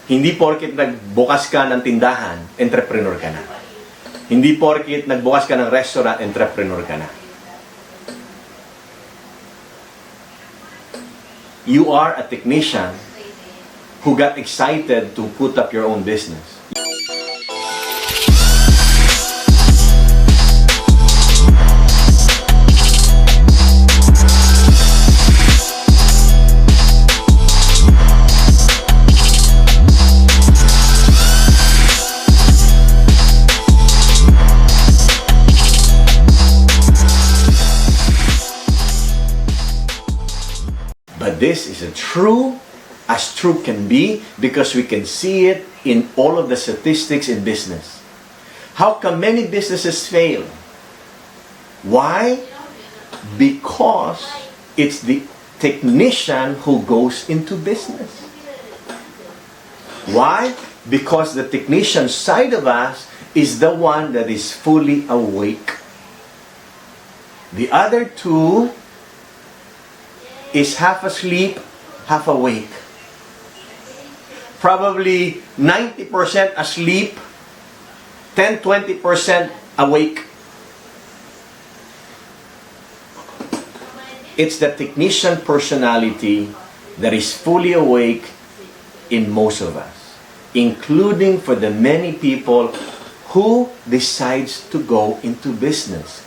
Hindi porket nagbukas ka ng tindahan, entrepreneur ka na. Hindi porket nagbukas ka ng restaurant, entrepreneur ka na. You are a technician who got excited to put up your own business. But this is as true can be, because we can see it in all of the statistics in business. How come many businesses fail? Why? Because it's the technician who goes into business. Why? Because the technician side of us is the one that is fully awake. The other two is half asleep, half awake. Probably 90% asleep, 10-20% awake. It's the technician personality that is fully awake in most of us, including for the many people who decides to go into business.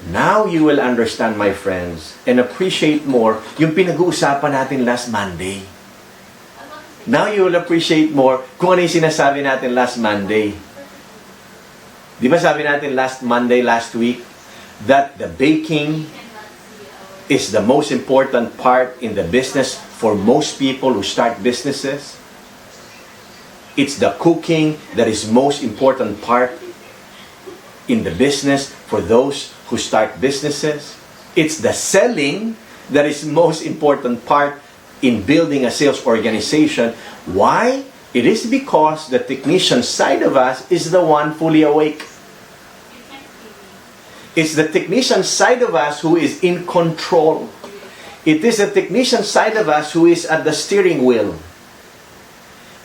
Now you will understand, my friends, and appreciate more yung pinag-uusapan natin last Monday. Now you will appreciate more kung ano yung sinasabi natin last Monday. Di ba sabi natin last Monday, last week, that the baking is the most important part in the business for most people who start businesses? It's the cooking that is most important part in the business for those who start businesses. It's the selling that is most important part in building a sales organization. Why? It is because the technician side of us is the one fully awake. It's the technician side of us who is in control. It is the technician side of us who is at the steering wheel.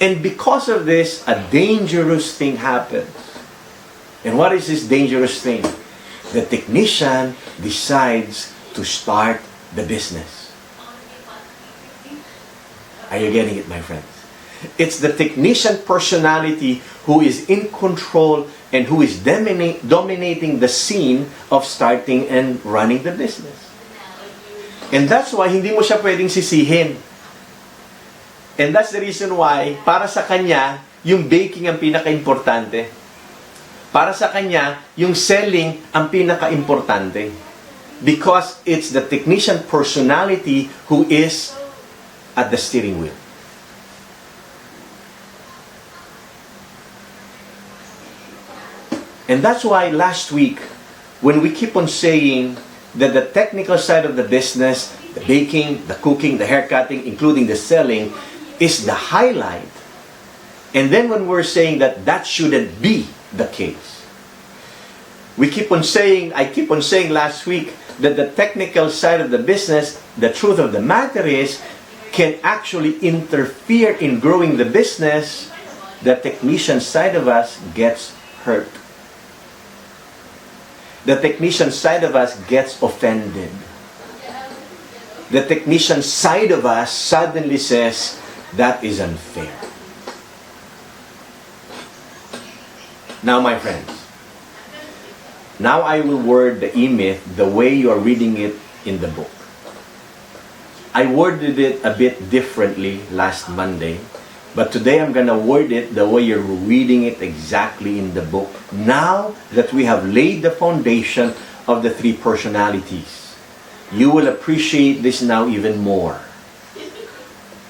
And because of this, a dangerous thing happens. And what is this dangerous thing? The technician decides to start the business. Are you getting it, my friends? It's the technician personality who is in control and who is dominating the scene of starting and running the business. And that's why hindi mo siya pwedeng sisihin. And that's the reason why, para sa kanya, yung baking ang pinaka-importante. Para sa kanya, yung selling ang pinaka-importante. Because it's the technician personality who is at the steering wheel. And that's why last week, when we keep on saying that the technical side of the business, the baking, the cooking, the haircutting, including the selling, is the highlight. And then when we're saying that that shouldn't be the case, I keep on saying last week that the technical side of the business, the truth of the matter is, can actually interfere in growing the business. The technician side of us gets hurt. The technician side of us gets offended. The technician side of us suddenly says, that is unfair. Now, my friends, now I will word the E-Myth the way you are reading it in the book. I worded it a bit differently last Monday, but today I'm gonna word it the way you're reading it exactly in the book. Now that we have laid the foundation of the three personalities, you will appreciate this now even more.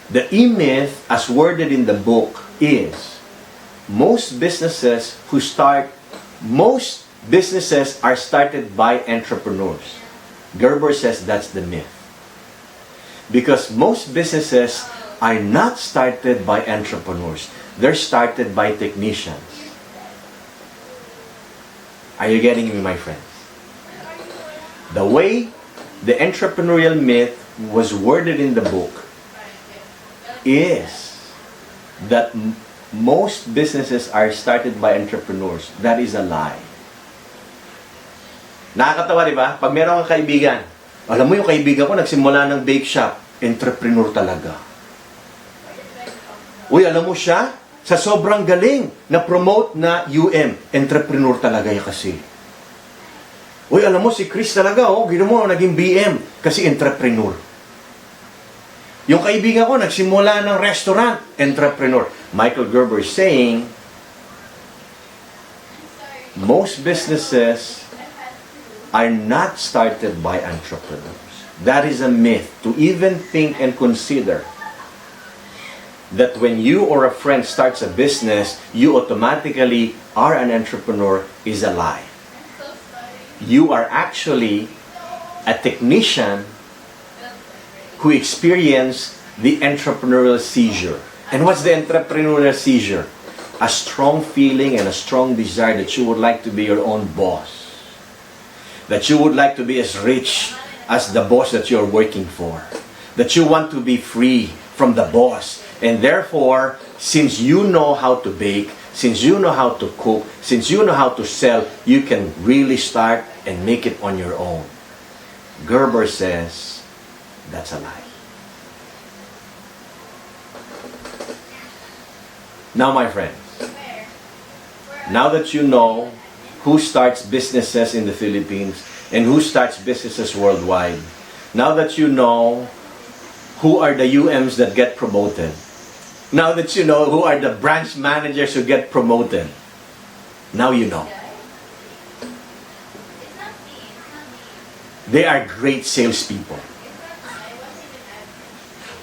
The E-Myth, as worded in the book, is most businesses are started by entrepreneurs. Gerber says that's the myth. Because most businesses are not started by entrepreneurs. They're started by technicians. Are you getting me, my friends? The way the entrepreneurial myth was worded in the book is that most businesses are started by entrepreneurs. That is a lie. Nakakatawa, di ba? Pag meron kang kaibigan, alam mo yung kaibigan ko, nagsimula ng bake shop, entrepreneur talaga. Uy, alam mo siya, sa sobrang galing na promote na entrepreneur talaga yan kasi. Uy, alam mo, si Chris talaga, gino mo, naging BM, kasi entrepreneur. Yung kaibigan ko, nagsimula ng restaurant, entrepreneur. Michael Gerber is saying, most businesses are not started by entrepreneurs. That is a myth. To even think and consider that when you or a friend starts a business, you automatically are an entrepreneur is a lie. You are actually a technician who experienced the entrepreneurial seizure. And what's the entrepreneurial seizure? A strong feeling and a strong desire that you would like to be your own boss. That you would like to be as rich as the boss that you're working for. That you want to be free from the boss. And therefore, since you know how to bake, since you know how to cook, since you know how to sell, you can really start and make it on your own. Gerber says, that's a lie. Now, my friends, now that you know who starts businesses in the Philippines and who starts businesses worldwide, now that you know who are the UMs that get promoted, now that you know who are the branch managers who get promoted, now you know. They are great salespeople.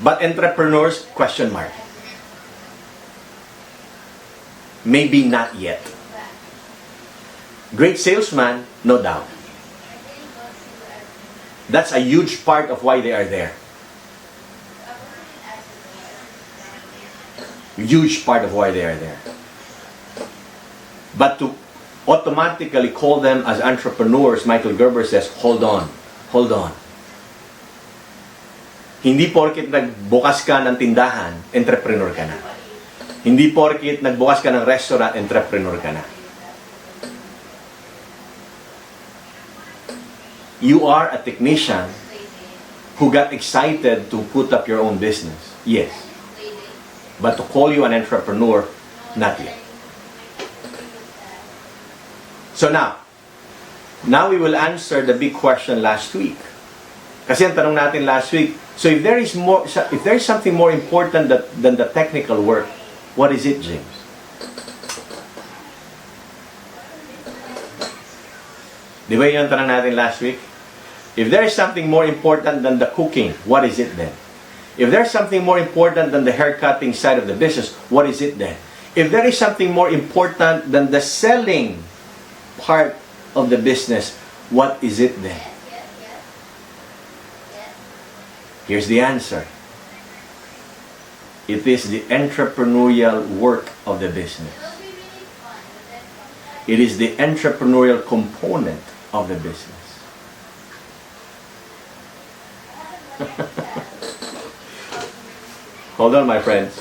But entrepreneurs, question mark. Maybe not yet. Great salesman, no doubt. That's a huge part of why they are there. Huge part of why they are there. But to automatically call them as entrepreneurs, Michael Gerber says, hold on. Hindi porket nagbukas ka ng tindahan, entrepreneur ka na. Hindi porket nagbukas ka ng restaurant, entrepreneur ka na. You are a technician who got excited to put up your own business. Yes. But to call you an entrepreneur, not yet. So now we will answer the big question last week. Kasi ang tanong natin last week, so if there is something more important than the technical work, what is it, James? Di ba yun ang tanong natin last week? If there is something more important than the cooking, what is it then? If there's something more important than the haircutting side of the business, what is it then? If there is something more important than the selling part of the business, what is it then? Here's the answer. It is the entrepreneurial work of the business. It is the entrepreneurial component of the business. Hold on, my friends.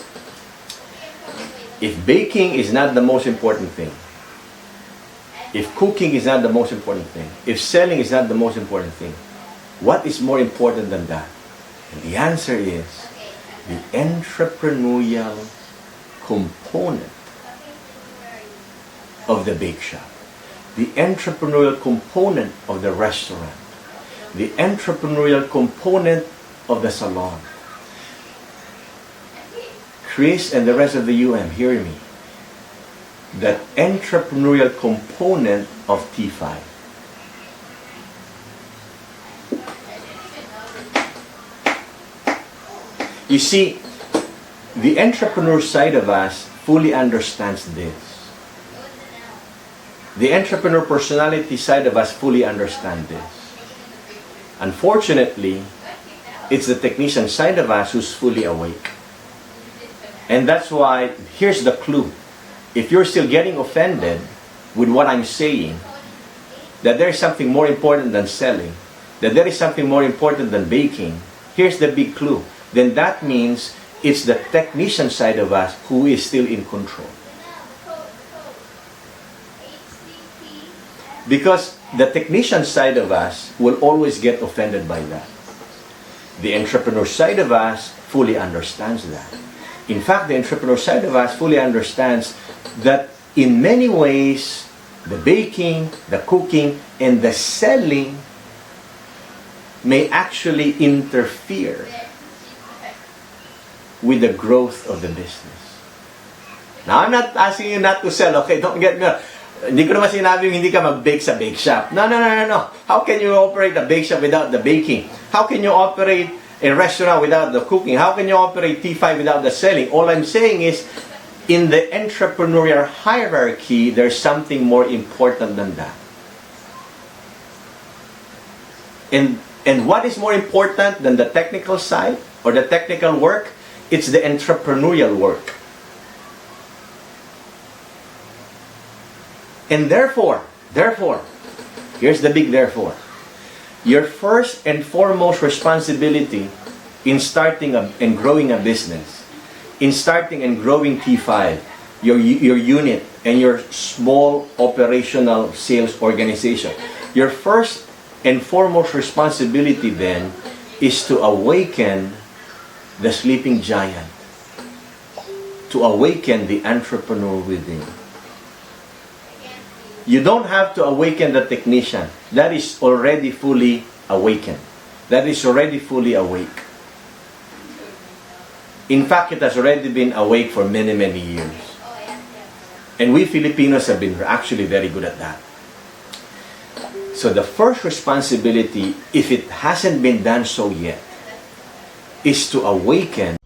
If baking is not the most important thing, if cooking is not the most important thing, if selling is not the most important thing, what is more important than that? And the answer is the entrepreneurial component of the bake shop, the entrepreneurial component of the restaurant, the entrepreneurial component of the salon. Chris and the rest of the hear me. That entrepreneurial component of T5. You see, the entrepreneur side of us fully understands this. The entrepreneur personality side of us fully understands this. Unfortunately, it's the technician side of us who's fully awake. And that's why, here's the clue. If you're still getting offended with what I'm saying, that there is something more important than selling, that there is something more important than baking, here's the big clue. Then that means It's the technician side of us who is still in control. Because the technician side of us will always get offended by that. The entrepreneur side of us fully understands that. In fact, the entrepreneur side of us fully understands that in many ways, the baking, the cooking, and the selling may actually interfere with the growth of the business. Now, I'm not asking you not to sell, okay? Don't get me wrong. Hindi ko naman sinabi yung hindi ka mag-bake sa bake shop. No. How can you operate a bake shop without the baking? How can you operate a restaurant without the cooking? How can you operate T5 without the selling? All I'm saying is, in the entrepreneurial hierarchy, there's something more important than that. And what is more important than the technical side or the technical work? It's the entrepreneurial work. And therefore, here's the big therefore. Your first and foremost responsibility in starting and growing a business, in starting and growing T5, your unit and your small operational sales organization, your first and foremost responsibility then is to awaken the sleeping giant, to awaken the entrepreneur within. You don't have to awaken the technician. That is already fully awakened. That is already fully awake. In fact, it has already been awake for many, many years. And we Filipinos have been actually very good at that. So the first responsibility, if it hasn't been done so yet, is to awaken